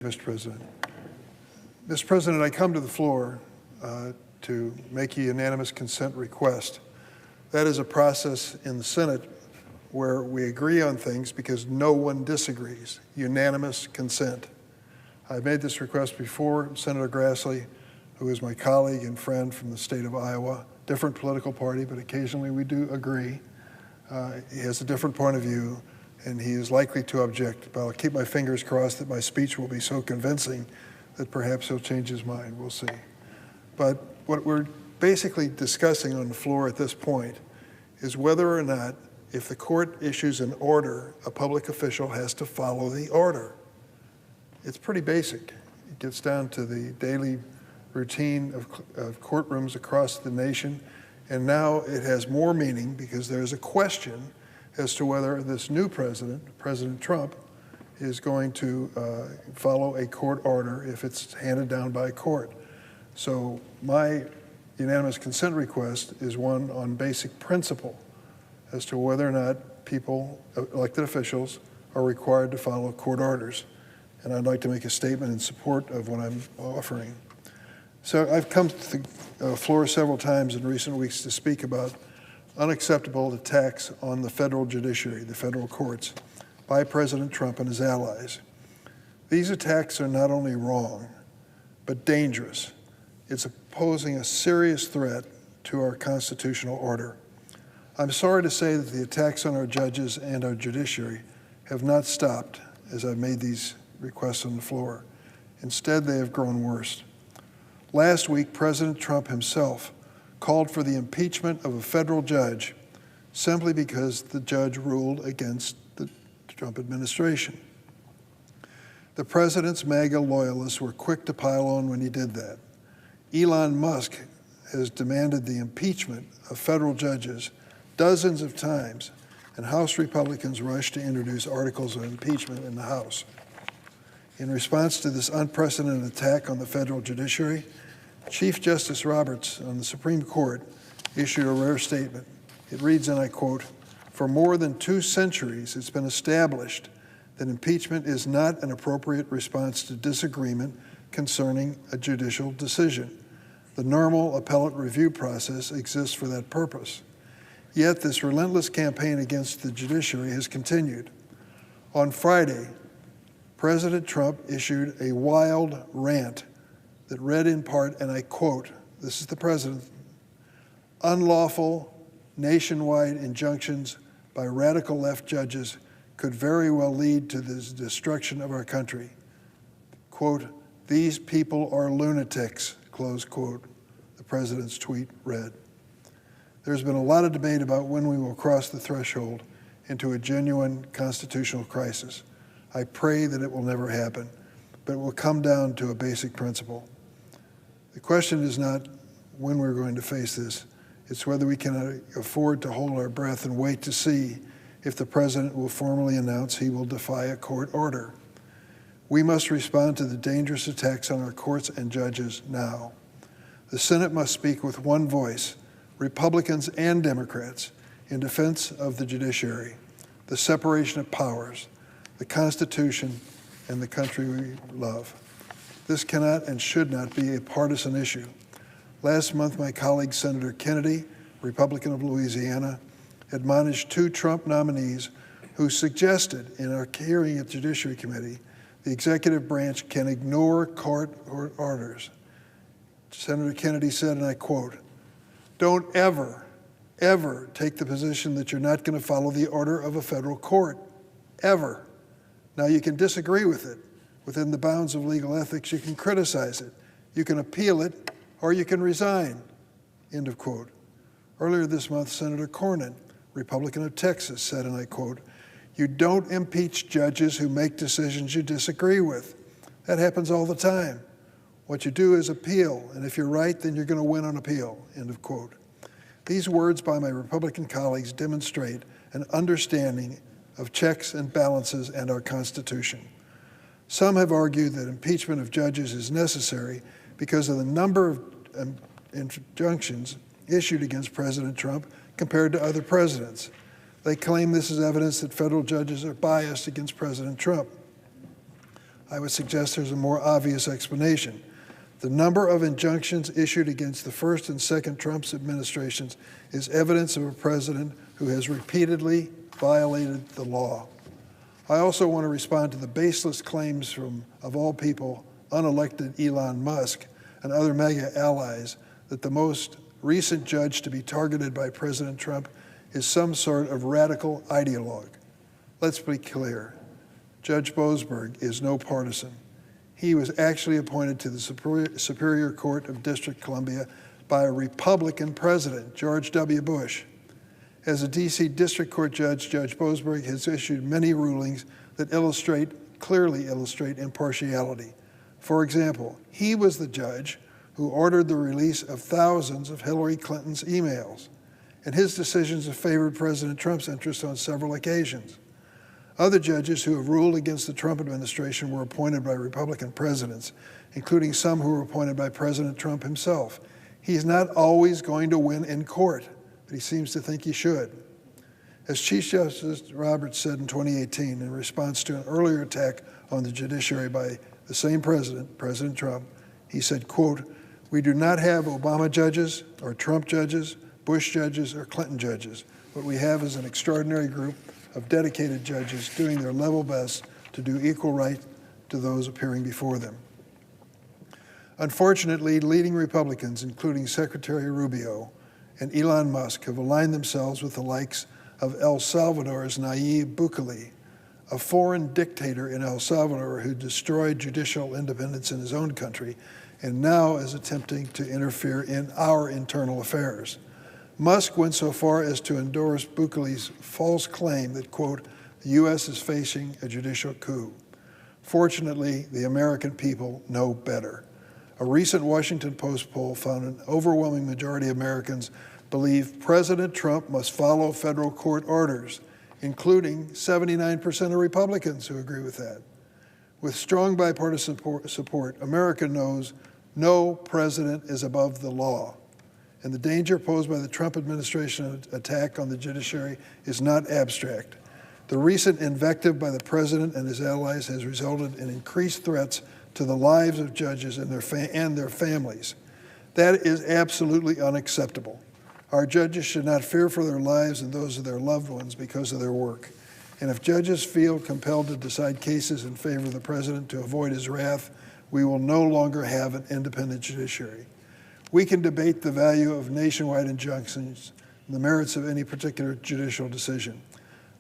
Mr. President. Mr. President, I come to the floor to make a unanimous consent request. That is a process in the Senate where we agree on things because no one disagrees. Unanimous consent. I've made this request before. Senator Grassley, who is my colleague and friend from the state of Iowa, different political party, but occasionally we do agree. He has a different point of view, and he is likely to object, but I'll keep my fingers crossed that my speech will be so convincing that perhaps he'll change his mind. We'll see. But what we're basically discussing on the floor at this point is whether or not, if the court issues an order, a public official has to follow the order. It's pretty basic. It gets down to the daily routine of courtrooms across the nation, and now it has more meaning because there's a question as to whether this new president, President Trump, is going to follow a court order if it's handed down by a court. So my unanimous consent request is one on basic principle as to whether or not people, elected officials, are required to follow court orders. And I'd like to make a statement in support of what I'm offering. So I've come to the floor several times in recent weeks to speak about unacceptable attacks on the federal judiciary, the federal courts, by President Trump and his allies. These attacks are not only wrong, but dangerous. It's posing a serious threat to our constitutional order. I'm sorry to say that the attacks on our judges and our judiciary have not stopped as I've made these requests on the floor. Instead, they have grown worse. Last week, President Trump himself called for the impeachment of a federal judge simply because the judge ruled against the Trump administration. The president's MAGA loyalists were quick to pile on when he did that. Elon Musk has demanded the impeachment of federal judges dozens of times, and House Republicans rushed to introduce articles of impeachment in the House. In response to this unprecedented attack on the federal judiciary, Chief Justice Roberts on the Supreme Court issued a rare statement. It reads, and I quote, "For more than 2 centuries, it's been established that impeachment is not an appropriate response to disagreement concerning a judicial decision. The normal appellate review process exists for that purpose. Yet this relentless campaign against the judiciary has continued. On Friday, President Trump issued a wild rant that read in part, and I quote, this is the president, "Unlawful nationwide injunctions by radical left judges could very well lead to the destruction of our country." Quote, "These people are lunatics," close quote, the president's tweet read. There's been a lot of debate about when we will cross the threshold into a genuine constitutional crisis. I pray that it will never happen, but it will come down to a basic principle. The question is not when we're going to face this, it's whether we can afford to hold our breath and wait to see if the president will formally announce he will defy a court order. We must respond to the dangerous attacks on our courts and judges now. The Senate must speak with one voice, Republicans and Democrats, in defense of the judiciary, the separation of powers, the Constitution, and the country we love. This cannot and should not be a partisan issue. Last month, my colleague Senator Kennedy, Republican of Louisiana, admonished 2 Trump nominees who suggested in our hearing at the Judiciary Committee the executive branch can ignore court orders. Senator Kennedy said, and I quote, "Don't ever, ever take the position that you're not going to follow the order of a federal court, ever. Now, you can disagree with it. Within the bounds of legal ethics, you can criticize it. You can appeal it, or you can resign," end of quote. Earlier this month, Senator Cornyn, Republican of Texas, said, and I quote, "You don't impeach judges who make decisions you disagree with. That happens all the time. What you do is appeal, and if you're right, then you're going to win on appeal," end of quote. These words by my Republican colleagues demonstrate an understanding of checks and balances and our Constitution. Some have argued that impeachment of judges is necessary because of the number of injunctions issued against President Trump compared to other presidents. They claim this is evidence that federal judges are biased against President Trump. I would suggest there's a more obvious explanation. The number of injunctions issued against the first and second Trump's administrations is evidence of a president who has repeatedly violated the law. I also want to respond to the baseless claims from, of all people, unelected Elon Musk and other MAGA allies that the most recent judge to be targeted by President Trump is some sort of radical ideologue. Let's be clear. Judge Boasberg is no partisan. He was actually appointed to the Superior Court of District Columbia by a Republican president, George W. Bush. As a D.C. District Court judge, Judge Boasberg has issued many rulings that clearly illustrate impartiality. For example, he was the judge who ordered the release of thousands of Hillary Clinton's emails, and his decisions have favored President Trump's interests on several occasions. Other judges who have ruled against the Trump administration were appointed by Republican presidents, including some who were appointed by President Trump himself. He's not always going to win in court, but he seems to think he should. As Chief Justice Roberts said in 2018 in response to an earlier attack on the judiciary by the same president, President Trump, he said, quote, "We do not have Obama judges or Trump judges, Bush judges or Clinton judges. What we have is an extraordinary group of dedicated judges doing their level best to do equal right to those appearing before them." Unfortunately, leading Republicans, including Secretary Rubio and Elon Musk, have aligned themselves with the likes of El Salvador's Nayib Bukele, a foreign dictator in El Salvador who destroyed judicial independence in his own country and now is attempting to interfere in our internal affairs. Musk went so far as to endorse Bukele's false claim that, quote, "the U.S. is facing a judicial coup." Fortunately, the American people know better. A recent Washington Post poll found an overwhelming majority of Americans believe President Trump must follow federal court orders, including 79% of Republicans who agree with that. With strong bipartisan support, America knows no president is above the law, and the danger posed by the Trump administration attack on the judiciary is not abstract. The recent invective by the president and his allies has resulted in increased threats to the lives of judges and their families. That is absolutely unacceptable. Our judges should not fear for their lives and those of their loved ones because of their work. And if judges feel compelled to decide cases in favor of the president to avoid his wrath, we will no longer have an independent judiciary. We can debate the value of nationwide injunctions and the merits of any particular judicial decision.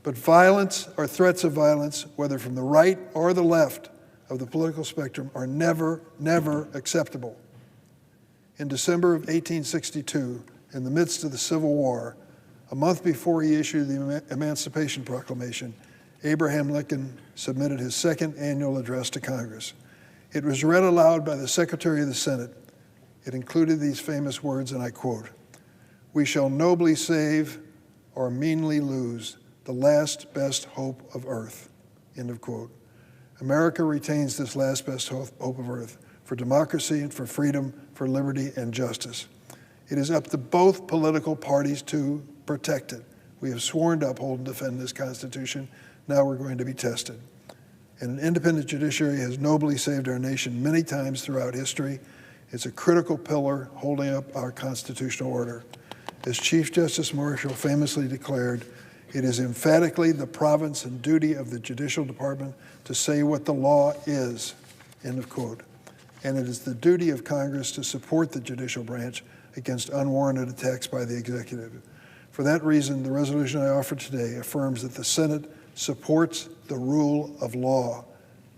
But violence or threats of violence, whether from the right or the left of the political spectrum, are never, never acceptable. In December of 1862, in the midst of the Civil War, a month before he issued the Emancipation Proclamation, Abraham Lincoln submitted his second annual address to Congress. It was read aloud by the Secretary of the Senate. It included these famous words, and I quote, "We shall nobly save or meanly lose the last best hope of earth," end of quote. America retains this last best hope of earth for democracy and for freedom, for liberty and justice. It is up to both political parties to protect it. We have sworn to uphold and defend this Constitution. Now we're going to be tested. And an independent judiciary has nobly saved our nation many times throughout history. It's a critical pillar holding up our constitutional order. As Chief Justice Marshall famously declared, it is emphatically the province and duty of the Judicial Department to say what the law is, end of quote. And it is the duty of Congress to support the judicial branch against unwarranted attacks by the executive. For that reason, the resolution I offer today affirms that the Senate supports the rule of law,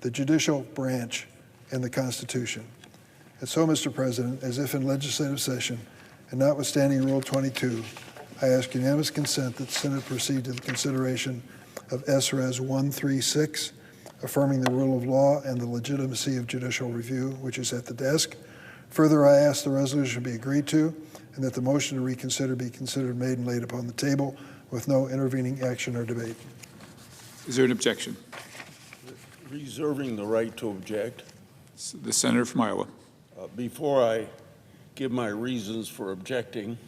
the judicial branch, and the Constitution. And so, Mr. President, as if in legislative session, and notwithstanding Rule 22, I ask unanimous consent that the Senate proceed to the consideration of S.Res. 136, affirming the rule of law and the legitimacy of judicial review, which is at the desk. Further, I ask the resolution be agreed to and that the motion to reconsider be considered made and laid upon the table with no intervening action or debate. Is there an objection? Reserving the right to object. The senator from Iowa. Before I give my reasons for objecting,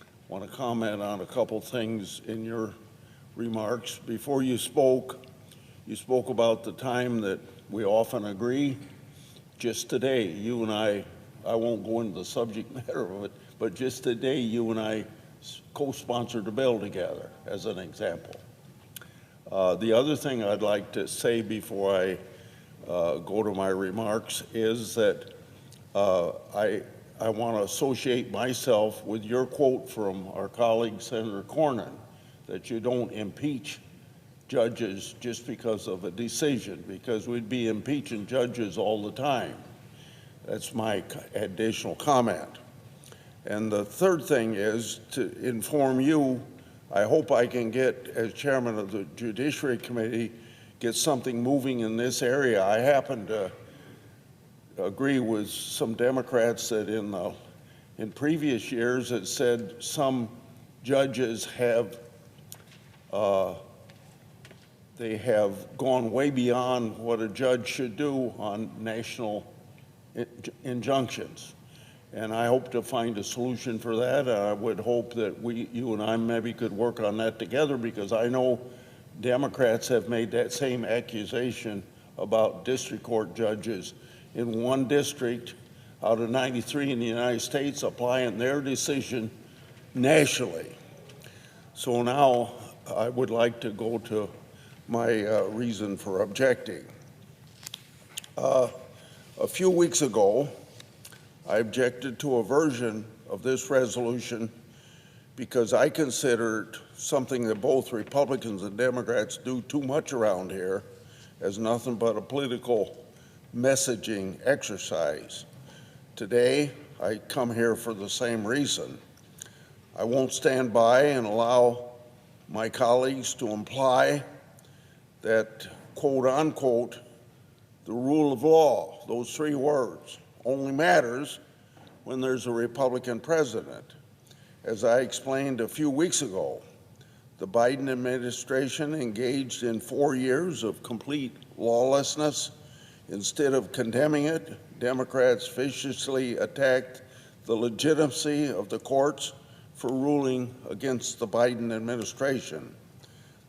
I want to comment on a couple things in your remarks. Before you spoke, You spoke about the time that we often agree. Just today, you and I won't go into the subject matter of it, but just today, you and I co-sponsored a bill together, as an example. The other thing I'd like to say before I go to my remarks is that I want to associate myself with your quote from our colleague Senator Cornyn, that you don't impeach judges just because of a decision, because we'd be impeaching judges all the time. That's my additional comment. And the third thing is to inform you, I hope I can get, as chairman of the Judiciary Committee, get something moving in this area. I happen to agree with some Democrats that in previous years it said some judges have they have gone way beyond what a judge should do on national injunctions. And I hope to find a solution for that. I would hope that you and I maybe could work on that together, because I know Democrats have made that same accusation about district court judges in one district out of 93 in the United States applying their decision nationally. So now I would like to go to my reason for objecting. A few weeks ago, I objected to a version of this resolution because I considered something that both Republicans and Democrats do too much around here as nothing but a political messaging exercise. Today, I come here for the same reason. I won't stand by and allow my colleagues to imply that, quote unquote, the rule of law, those three words, only matters when there's a Republican president. As I explained a few weeks ago, the Biden administration engaged in 4 years of complete lawlessness. Instead of condemning it, Democrats viciously attacked the legitimacy of the courts for ruling against the Biden administration.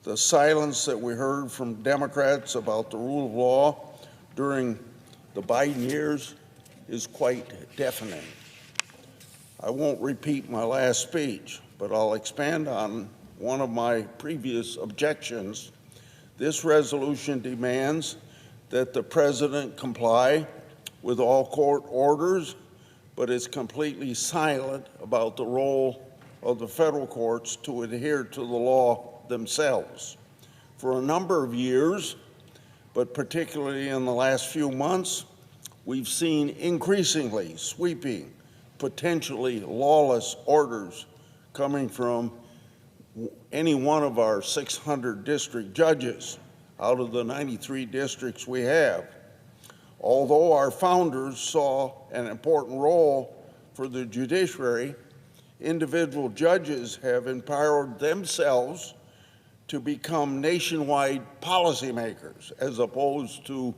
The silence that we heard from Democrats about the rule of law during the Biden years is quite deafening. I won't repeat my last speech, but I'll expand on one of my previous objections. This resolution demands that the president comply with all court orders, but is completely silent about the role of the federal courts to adhere to the law themselves. For a number of years, but particularly in the last few months, we've seen increasingly sweeping, potentially lawless orders coming from any one of our 600 district judges out of the 93 districts we have. Although our founders saw an important role for the judiciary, individual judges have empowered themselves to become nationwide policymakers as opposed to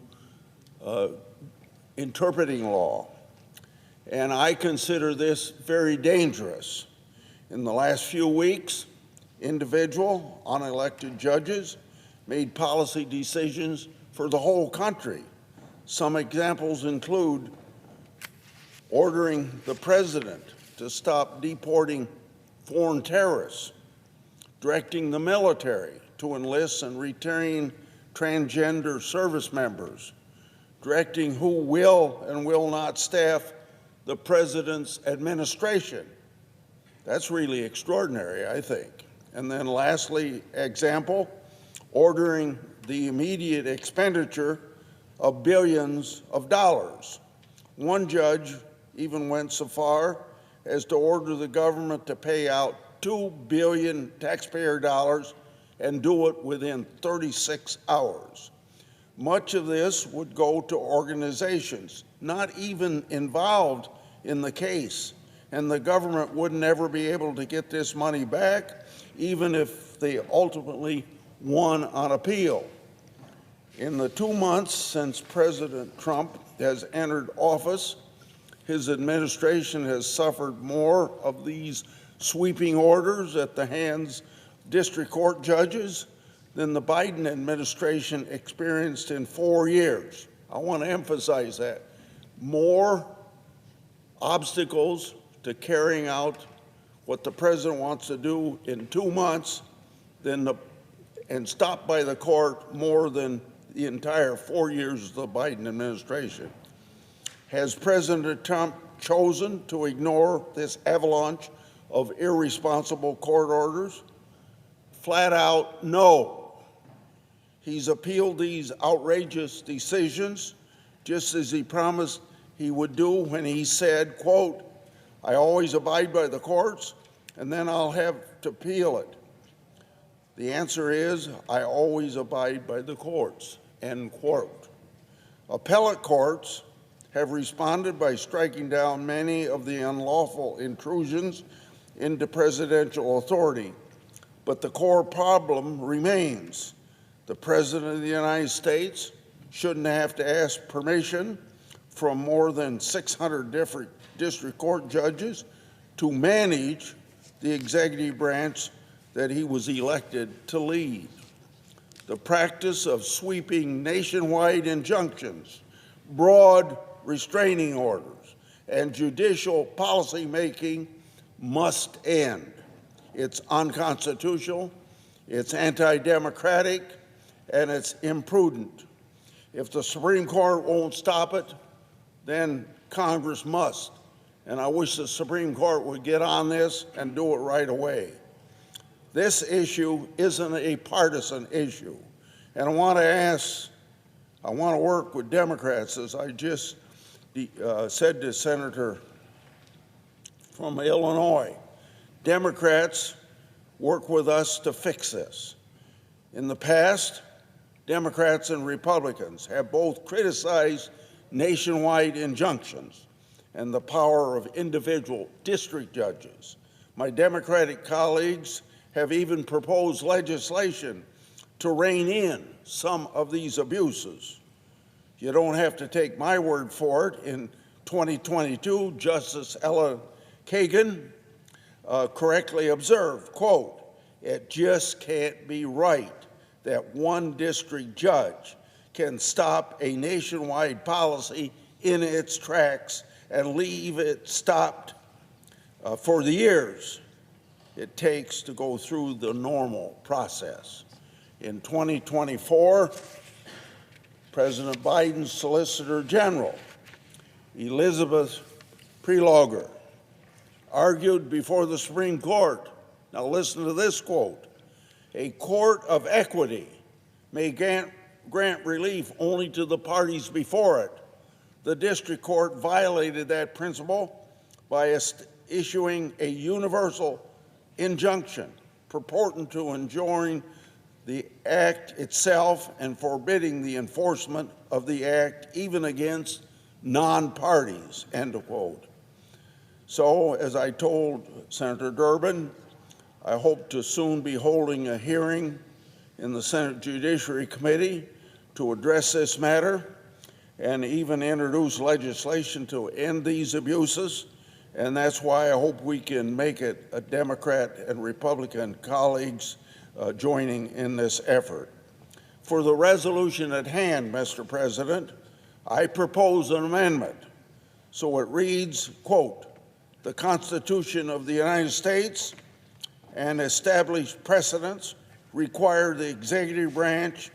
interpreting law. And I consider this very dangerous. In the last few weeks, individual unelected judges made policy decisions for the whole country. Some examples include ordering the president to stop deporting foreign terrorists, directing the military to enlist and retain transgender service members, directing who will and will not staff the president's administration. That's really extraordinary, I think. And then lastly, example, ordering the immediate expenditure of billions of dollars. One judge even went so far as to order the government to pay out $2 billion taxpayer dollars and do it within 36 hours. Much of this would go to organizations not even involved in the case, and the government would never be able to get this money back, even if they ultimately won on appeal. In the 2 months since President Trump has entered office, his administration has suffered more of these sweeping orders at the hands of district court judges than the Biden administration experienced in 4 years. I want to emphasize that. More obstacles to carrying out what the president wants to do in 2 months and stopped by the court more than the entire 4 years of the Biden administration. Has President Trump chosen to ignore this avalanche of irresponsible court orders? Flat out, no. He's appealed these outrageous decisions just as he promised he would do when he said, quote, "I always abide by the courts, and then I'll have to appeal it." The answer is, I always abide by the courts, end quote. Appellate courts have responded by striking down many of the unlawful intrusions into presidential authority, but the core problem remains. The President of the United States shouldn't have to ask permission from more than 600 different district court judges to manage the executive branch that he was elected to lead. The practice of sweeping nationwide injunctions, broad restraining orders, and judicial policymaking must end. It's unconstitutional, it's anti-democratic, and it's imprudent. If the Supreme Court won't stop it, then Congress must. And I wish the Supreme Court would get on this and do it right away. This issue isn't a partisan issue. And I want to work with Democrats, as I just said to Senator from Illinois. Democrats work with us to fix this. In the past, Democrats and Republicans have both criticized nationwide injunctions and the power of individual district judges. My Democratic colleagues have even proposed legislation to rein in some of these abuses. You don't have to take my word for it. In 2022, Justice Ella Kagan correctly observed, quote, "It just can't be right that one district judge can stop a nationwide policy in its tracks and leave it stopped for the years it takes to go through the normal process." In 2024, President Biden's Solicitor General, Elizabeth Prelogar, argued before the Supreme Court. Now listen to this quote: "A court of equity may grant relief only to the parties before it. The district court violated that principle by issuing a universal injunction purporting to enjoin the act itself and forbidding the enforcement of the act even against non-parties," end of quote. So, as I told Senator Durbin, I hope to soon be holding a hearing in the Senate Judiciary Committee to address this matter and even introduce legislation to end these abuses. And that's why I hope we can make it a Democrat and Republican colleagues joining in this effort. For the resolution at hand, Mr. President, I propose an amendment. So it reads, quote, "The Constitution of the United States and established precedents require the executive branch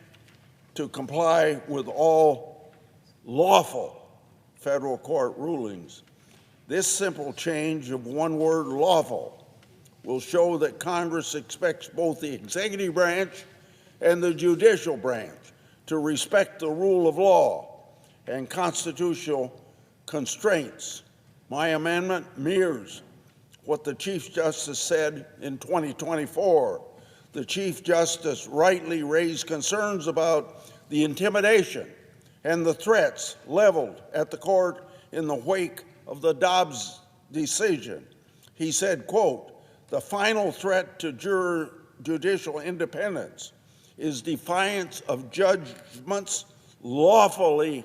to comply with all lawful federal court rulings. This simple change of one word, lawful, will show that Congress expects both the executive branch and the judicial branch to respect the rule of law and constitutional constraints. My amendment mirrors what the Chief Justice said in 2024. The Chief Justice rightly raised concerns about the intimidation and the threats leveled at the court in the wake of the Dobbs decision. He said, quote, "The final threat to judicial independence is defiance of judgments lawfully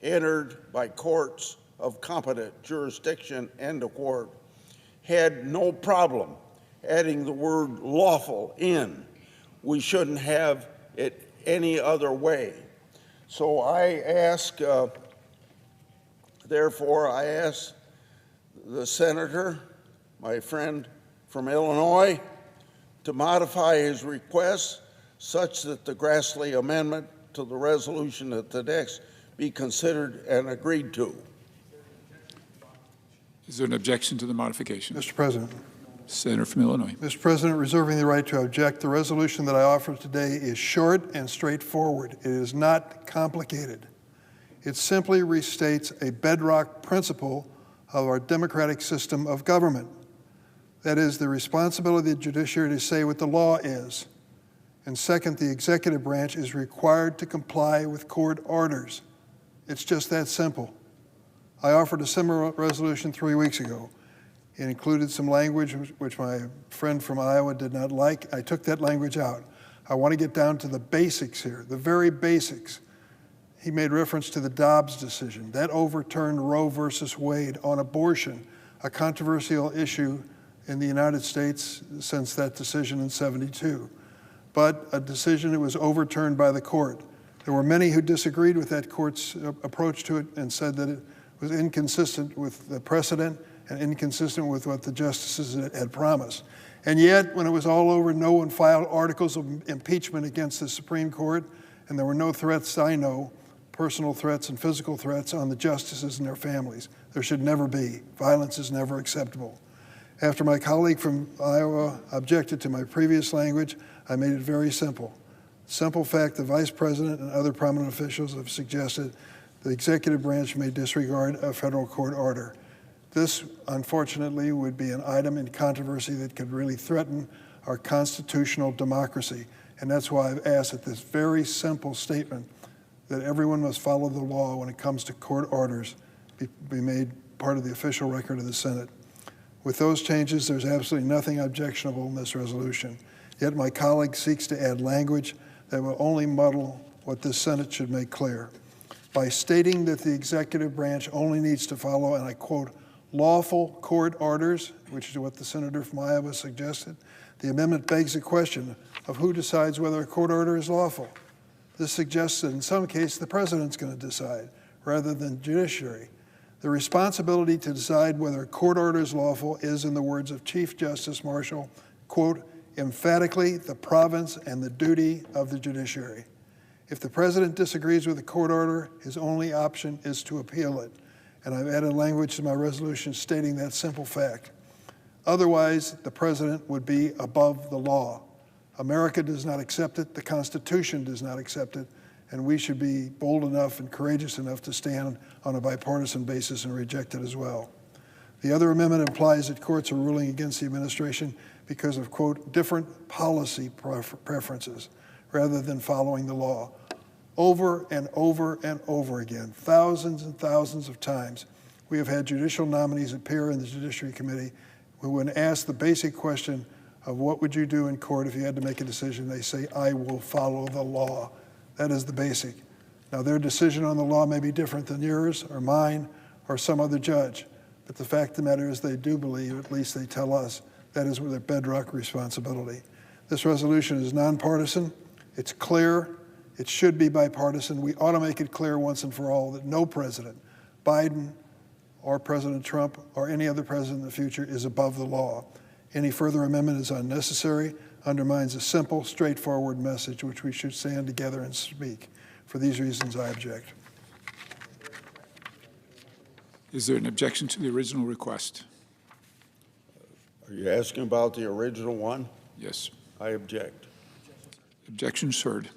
entered by courts of competent jurisdiction," end of quote. Had no problem adding the word lawful in we shouldn't have it any other way. So therefore I ask the senator, my friend from Illinois, to modify his request such that the Grassley amendment to the resolution at the next be considered and agreed to. Is there an objection to the modification? Mr. President. Senator from Illinois. Mr. President, reserving the right to object, the resolution that I offer today is short and straightforward. It is not complicated. It simply restates a bedrock principle of our democratic system of government. That is, the responsibility of the judiciary to say what the law is. And second, the executive branch is required to comply with court orders. It's just that simple. I offered a similar resolution 3 weeks ago. It included some language which my friend from Iowa did not like. I took that language out. I want to get down to the basics here, the very basics. He made reference to the Dobbs decision. That overturned Roe versus Wade on abortion, a controversial issue in the United States since that decision in '72. But a decision that was overturned by the court. There were many who disagreed with that court's approach to it and said that it was inconsistent with the precedent and inconsistent with what the justices had promised. And yet, when it was all over, no one filed articles of impeachment against the Supreme Court, and there were no threats, I know, personal threats and physical threats on the justices and their families. There should never be. Violence is never acceptable. After my colleague from Iowa objected to my previous language, I made it very simple. Simple fact, the Vice President and other prominent officials have suggested the executive branch may disregard a federal court order. This, unfortunately, would be an item in controversy that could really threaten our constitutional democracy. And that's why I've asked that this very simple statement that everyone must follow the law when it comes to court orders be made part of the official record of the Senate. With those changes, there's absolutely nothing objectionable in this resolution. Yet my colleague seeks to add language that will only muddle what this Senate should make clear. By stating that the executive branch only needs to follow, and I quote, lawful court orders, which is what the senator from Iowa suggested, the amendment begs the question of who decides whether a court order is lawful. This suggests that in some case the president's going to decide rather than judiciary. The responsibility to decide whether a court order is lawful is, in the words of Chief Justice Marshall, quote, emphatically the province and the duty of the judiciary. If the president disagrees with a court order, his only option is to appeal it. And I've added language to my resolution stating that simple fact. Otherwise, the president would be above the law. America does not accept it, the Constitution does not accept it, and we should be bold enough and courageous enough to stand on a bipartisan basis and reject it as well. The other amendment implies that courts are ruling against the administration because of, quote, different policy preferences rather than following the law. Over and over and over again, thousands and thousands of times, we have had judicial nominees appear in the Judiciary Committee who, when asked the basic question of what would you do in court if you had to make a decision, they say, I will follow the law. That is the basic. Now, their decision on the law may be different than yours or mine or some other judge, but the fact of the matter is they do believe, at least they tell us, that is their bedrock responsibility. This resolution is nonpartisan, it's clear, it should be bipartisan. We ought to make it clear once and for all that no president, Biden or President Trump or any other president in the future, is above the law. Any further amendment is unnecessary, undermines a simple, straightforward message which we should stand together and speak. For these reasons, I object. Is there an objection to the original request? Are you asking about the original one? Yes. I object. Objections heard.